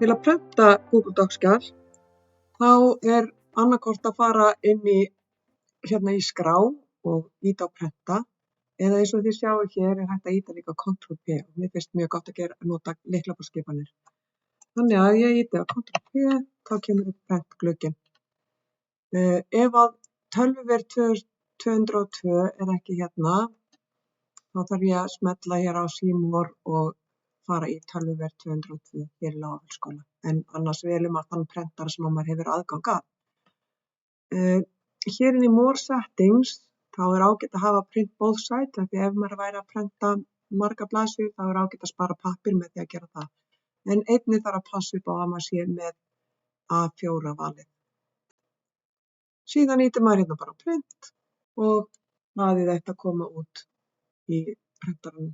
Til að prenta Google Docs-skjal þá annaðhvort að fara inn í skrá og ýta á prenta eða eins og þið sjáið hér hægt að ýta líka Ctrl+P. Mér finnst mjög gott að nota lyklaborðsskipanir. Þannig að ég ýti á Ctrl+P, þá kemur upp prentglugginn. Ef að tölvuver 202 ekki hérna, þá þarf ég að smella hér á See More og fara í tölvuver 202 hér í Laugavélsskóla. En annars velum maður þann prentara sem maður hefur aðgang að. Hér í More Settings þá ágætt að hafa print both sides, því ef maður væri að prenta marga blaðsíður þá ágætt að spara pappír með því að gera það. En einnig þarf að passa upp á að maður sé með A4 valið. Síðan ýtir maður hérna bara print og blaðið ætti að koma út í prentaranum.